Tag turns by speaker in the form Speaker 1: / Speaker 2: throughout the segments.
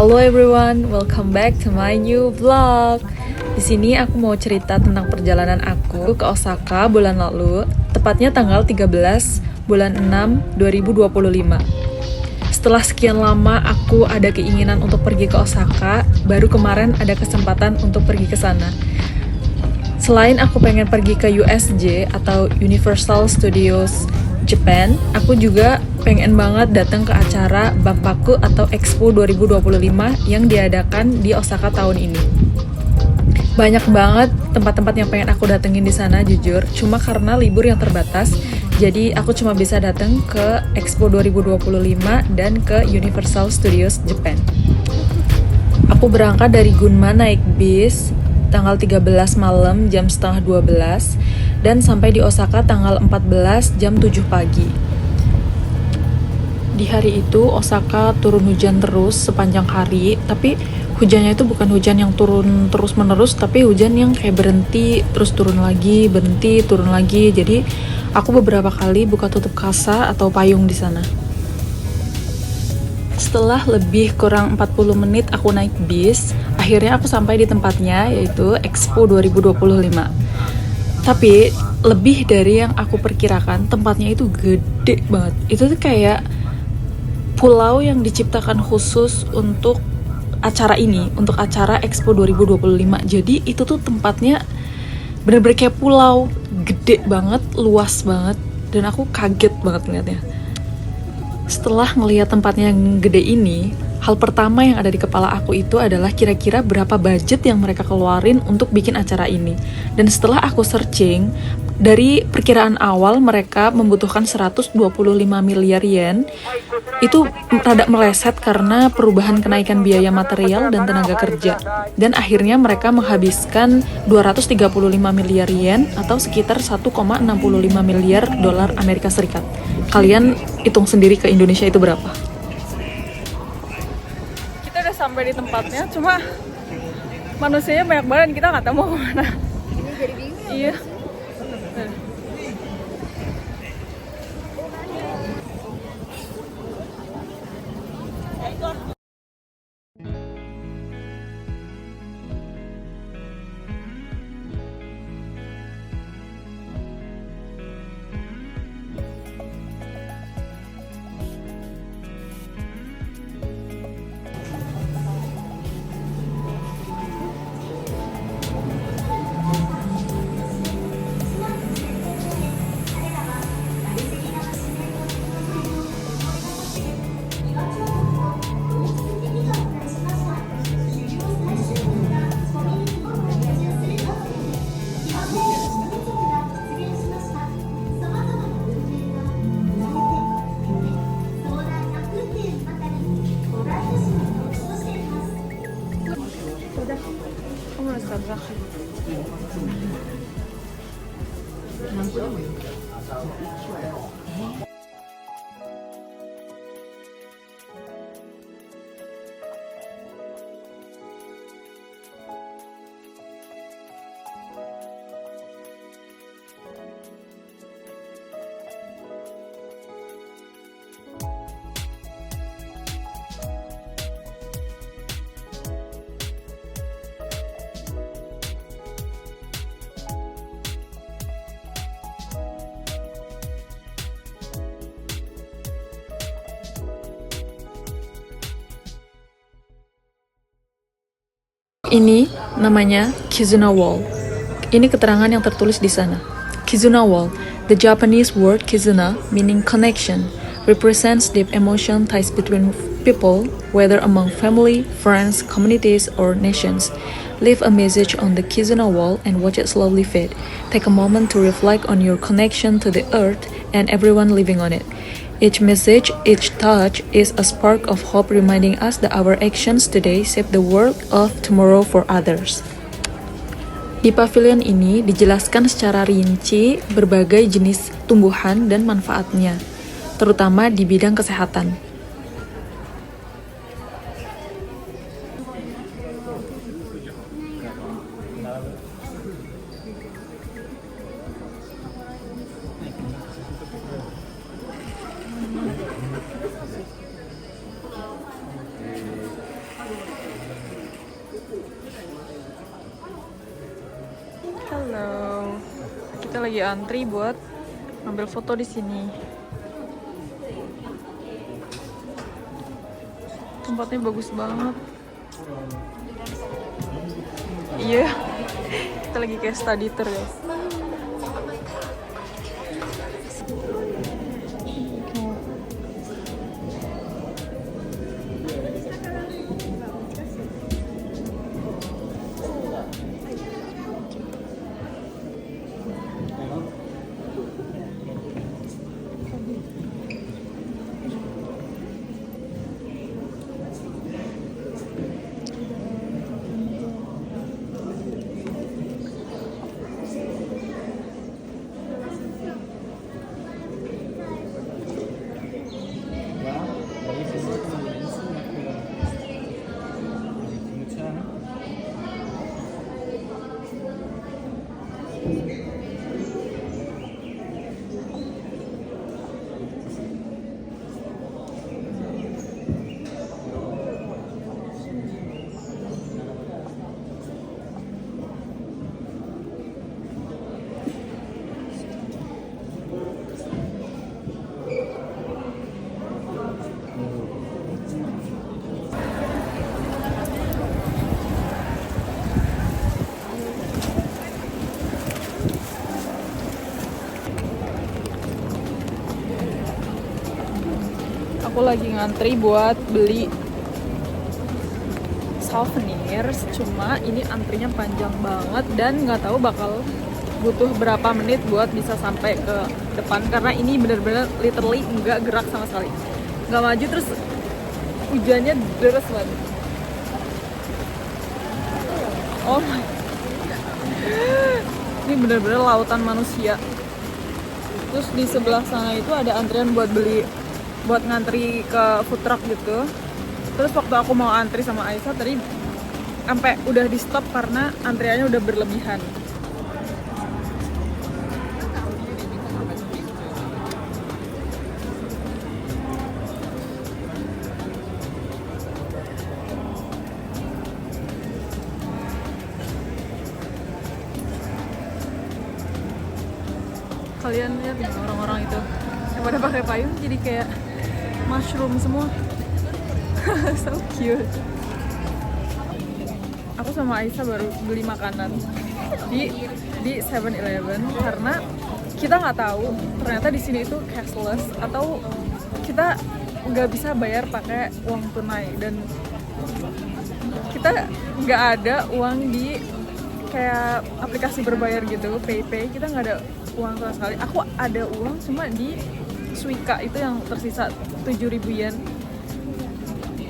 Speaker 1: Hello everyone, welcome back to my new vlog. Di sini aku mau cerita tentang perjalanan aku ke Osaka bulan lalu, tepatnya tanggal 13 bulan 6 2025. Setelah sekian lama aku ada keinginan untuk pergi ke Osaka, baru kemarin ada kesempatan untuk pergi ke sana. Selain aku pengen pergi ke USJ atau Universal Studios Japan, aku juga pengen banget datang ke acara Banpaku atau Expo 2025 yang diadakan di Osaka tahun ini. Banyak banget tempat-tempat yang pengen aku datengin di sana jujur, cuma karena libur yang terbatas, jadi aku cuma bisa datang ke Expo 2025 dan ke Universal Studios Japan. Aku berangkat dari Gunma naik bis tanggal 13 malam jam setengah 12 dan sampai di Osaka tanggal 14 jam 7 pagi. Di hari itu Osaka turun hujan terus sepanjang hari, tapi hujannya itu bukan hujan yang turun terus menerus, tapi hujan yang kayak berhenti terus turun lagi, berhenti turun lagi. Jadi aku beberapa kali buka tutup kasa atau payung di sana. Setelah lebih kurang 40 menit aku naik bis, akhirnya aku sampai di tempatnya, yaitu Expo 2025. Tapi lebih dari yang aku perkirakan, tempatnya itu gede banget. Itu tuh kayak pulau yang diciptakan khusus untuk acara ini, untuk acara Expo 2025. Jadi itu tuh tempatnya bener-bener kayak pulau, gede banget, luas banget, dan aku kaget banget ngeliatnya. Setelah ngelihat tempatnya yang gede ini, hal pertama yang ada di kepala aku itu adalah kira-kira berapa budget yang mereka keluarin untuk bikin acara ini. Dan setelah aku searching, dari perkiraan awal mereka membutuhkan 125 miliar yen. Itu rada meleset karena perubahan kenaikan biaya material dan tenaga kerja. Dan akhirnya mereka menghabiskan 235 miliar yen atau sekitar 1,65 miliar dolar Amerika Serikat. Kalian hitung sendiri ke Indonesia itu berapa? Kita udah sampai di tempatnya, cuma manusianya banyak banget dan kita nggak tahu mau kemana.
Speaker 2: Ini jadi bingung.
Speaker 1: Iya. Ini namanya Kizuna Wall. Ini keterangan yang tertulis di sana. Kizuna Wall, the Japanese word kizuna, meaning connection, represents deep emotion ties between people, whether among family, friends, communities, or nations. Leave a message on the Kizuna Wall and watch it slowly fade. Take a moment to reflect on your connection to the earth and everyone living on it. Each message, each touch is a spark of hope reminding us that our actions today shape the world of tomorrow for others. Di pavilion ini dijelaskan secara rinci berbagai jenis tumbuhan dan manfaatnya, terutama di bidang kesehatan. Halo, kita lagi antri buat ngambil foto di sini. Tempatnya bagus banget. Iya, kita lagi kayak study tour guys. Aku lagi ngantri buat beli souvenirs, cuma ini antrinya panjang banget dan nggak tahu bakal butuh berapa menit buat bisa sampai ke depan karena ini bener-bener literally nggak gerak sama sekali, nggak maju, terus hujannya deras banget. Oh my, ini bener-bener lautan manusia. Terus di sebelah sana itu ada antrian buat ngantri ke food truck gitu. Terus waktu aku mau antri sama Aisyah tadi sampai udah di stop karena antriannya udah berlebihan. Kalian lihat nih orang-orang itu yang pada pakai payung jadi kayak mushroom semua. So cute. Aku sama Aisyah baru beli makanan di 7-Eleven karena kita nggak tahu ternyata di sini itu cashless atau kita nggak bisa bayar pakai uang tunai, dan kita nggak ada uang di kayak aplikasi berbayar gitu, PayPay, kita nggak ada uang sama sekali. Aku ada uang cuma di Suica itu yang tersisa 7.000 yen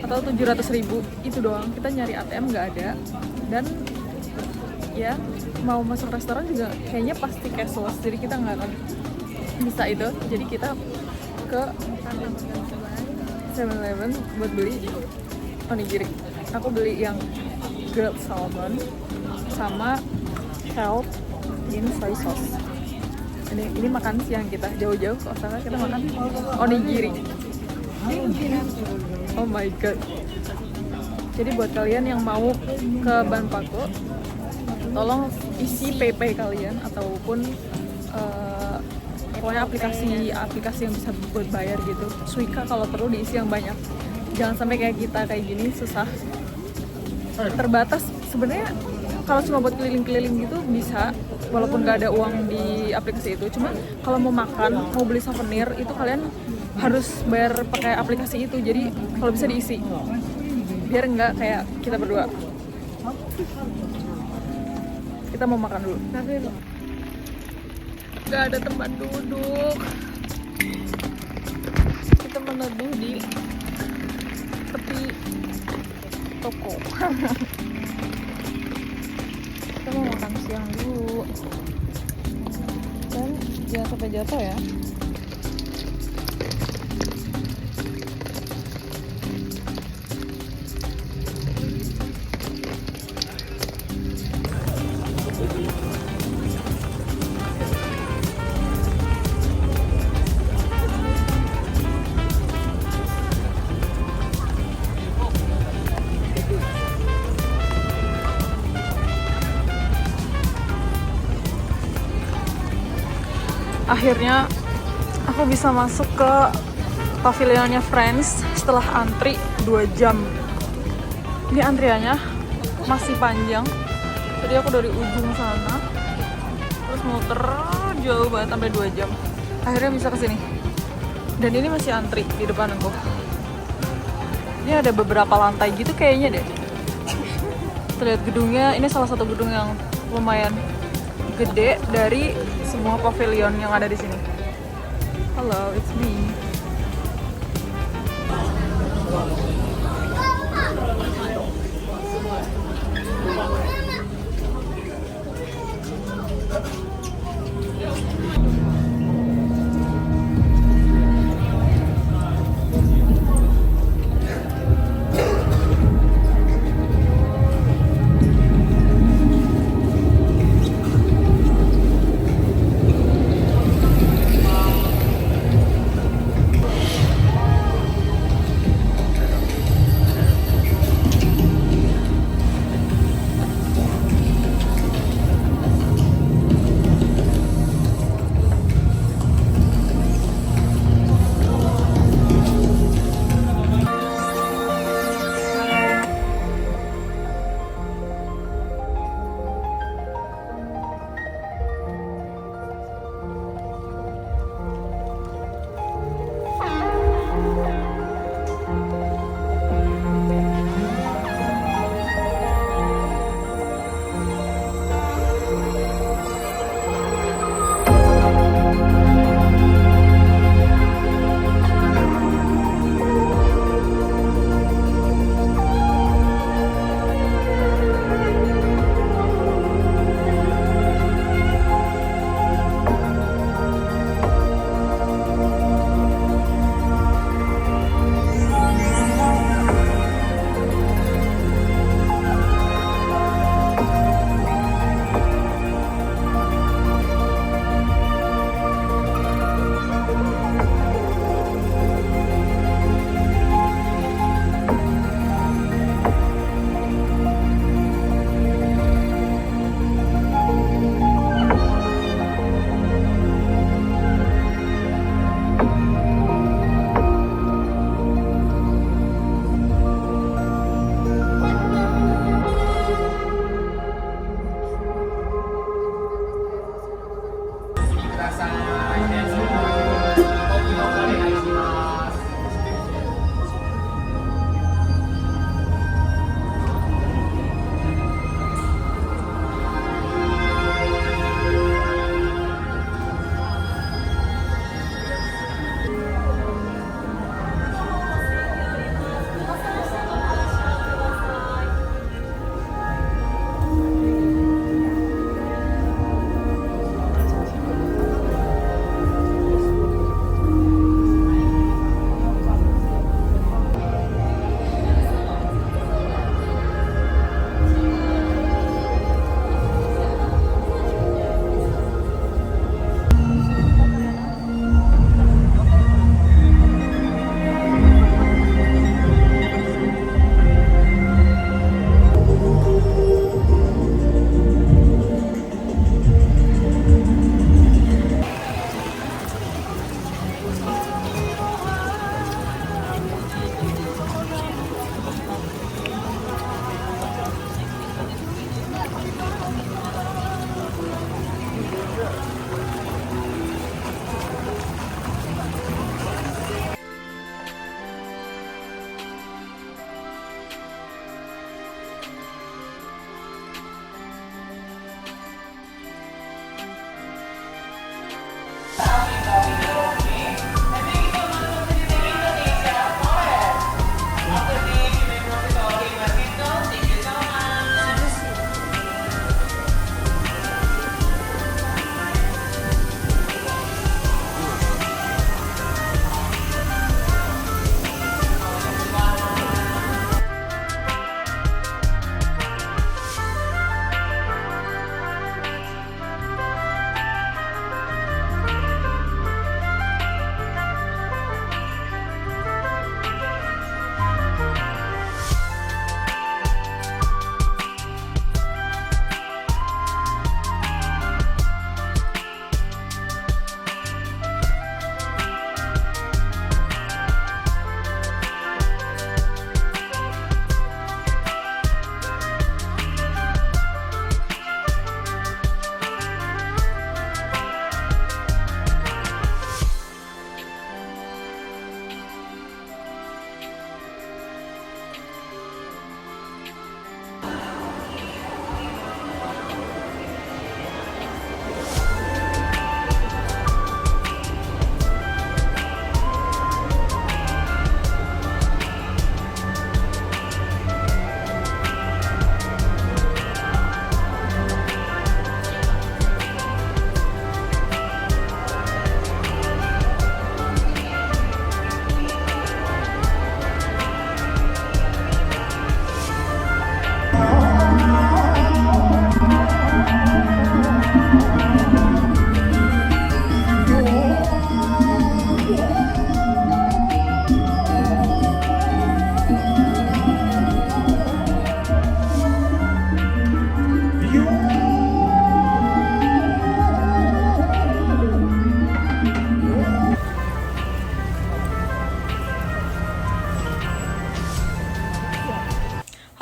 Speaker 1: atau 700.000 itu doang. Kita nyari ATM nggak ada, dan ya mau masuk restoran juga kayaknya pasti cashless, jadi kita nggak akan bisa itu. Jadi kita ke 7-Eleven buat beli onigiri. Aku beli yang grilled salmon sama kelp in soy sauce. Ini makan siang kita, jauh-jauh ke Osaka kita makan onigiri. Oh my god. Jadi buat kalian yang mau ke Banpaku, tolong isi PP kalian ataupun pokoknya aplikasi yang bisa buat bayar gitu. Suica kalau perlu diisi yang banyak. Jangan sampai kayak kita kayak gini susah. Terbatas sebenarnya kalau cuma buat keliling-keliling gitu bisa, walaupun gak ada uang di aplikasi itu. Cuma kalau mau makan, mau beli souvenir itu kalian harus bayar pakai aplikasi itu. Jadi kalau bisa diisi, biar nggak kayak kita berdua. Kita mau makan dulu. Gak ada tempat duduk. Kita meneduh di tepi toko. Kita mau makan siang dulu. Dan jangan sampai jatuh ya. Akhirnya aku bisa masuk ke pavilionnya Friends setelah antri 2 jam. Ini antriannya masih panjang. Tadi aku dari ujung sana terus muter jauh banget sampai 2 jam. Akhirnya bisa kesini. Dan ini masih antri di depan aku. Ini ada beberapa lantai gitu kayaknya deh. Terlihat gedungnya, ini salah satu gedung yang lumayan gede dari semua pavilion yang ada di sini. Hello, it's me.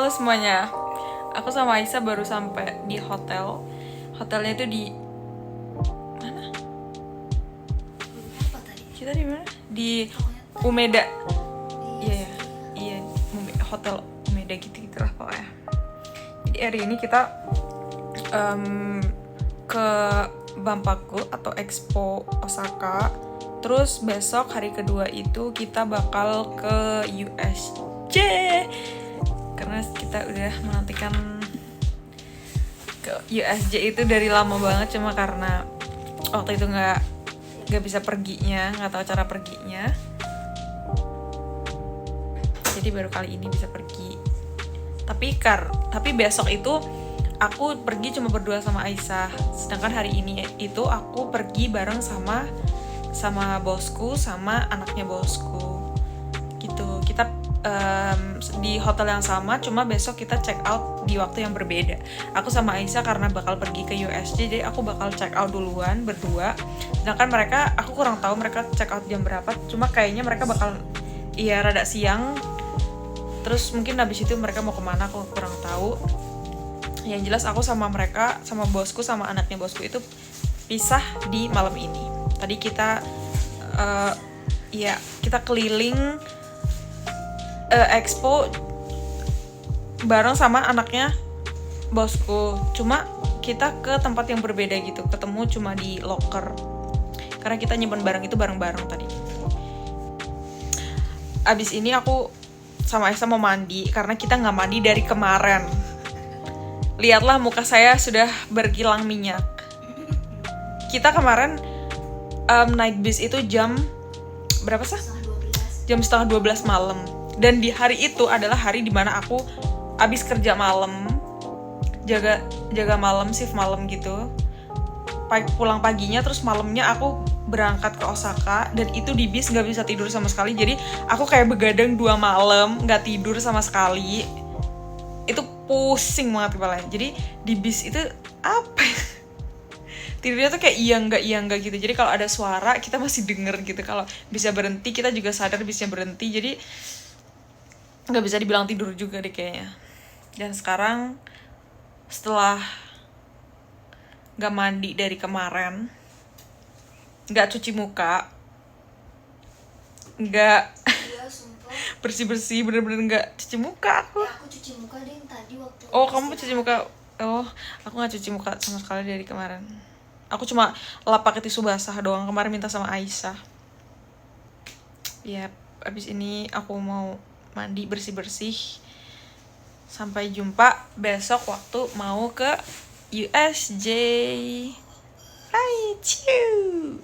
Speaker 1: Halo semuanya. Aku sama Aisyah baru sampai di hotel. Hotelnya itu di mana? Kita di mana? Di Umeda. Iya, iya, hotel Umeda gitu lah pokoknya. Jadi hari ini kita ke Banpaku atau Expo Osaka. Terus besok hari kedua itu kita bakal ke USJ. Karena kita udah menantikan ke USJ itu dari lama banget, cuma karena waktu itu nggak bisa perginya, nggak tahu cara perginya, jadi baru kali ini bisa pergi. Tapi besok itu aku pergi cuma berdua sama Aisyah, sedangkan hari ini itu aku pergi bareng sama bosku sama anaknya bosku gitu. Kita di hotel yang sama, cuma besok kita check out di waktu yang berbeda. Aku sama Aisyah karena bakal pergi ke USJ, jadi aku bakal check out duluan berdua. Sedangkan mereka, aku kurang tahu mereka check out jam berapa, cuma kayaknya mereka bakal rada siang. Terus mungkin habis itu mereka mau kemana, aku kurang tahu. Yang jelas aku sama mereka, sama bosku sama anaknya bosku itu pisah di malam ini. Tadi kita kita keliling expo bareng sama anaknya bosku, cuma kita ke tempat yang berbeda gitu, ketemu cuma di locker karena kita nyimpen barang itu bareng-bareng tadi. Abis ini aku sama Aisyah mau mandi karena kita nggak mandi dari kemarin. Lihatlah muka saya sudah berkilang minyak. Kita kemarin naik bis itu jam berapa sih? Jam 11:30 malam. Dan di hari itu adalah hari dimana aku abis kerja malam, jaga malam, shift malam gitu. Pulang paginya, terus malamnya aku berangkat ke Osaka, dan itu di bis nggak bisa tidur sama sekali. Jadi aku kayak begadang 2 malam, nggak tidur sama sekali. Itu pusing banget kepalanya. Jadi di bis itu apa ya? Tidurnya tuh kayak iya enggak gitu. Jadi kalau ada suara kita masih denger gitu. Kalau bisa berhenti kita juga sadar bisnya berhenti. Jadi nggak bisa dibilang tidur juga deh kayaknya. Dan sekarang setelah nggak mandi dari kemarin, nggak cuci muka, nggak bersih bener-bener nggak cuci muka aku.
Speaker 2: Ya, aku cuci muka deh tadi waktu.
Speaker 1: Oh, kamu cuci muka? Oh, aku nggak cuci muka sama sekali dari kemarin. Aku cuma lap pakai tisu basah doang, kemarin minta sama Aisyah. Ya, abis ini aku mau mandi bersih-bersih. Sampai jumpa besok waktu mau ke USJ. Hai, ciu.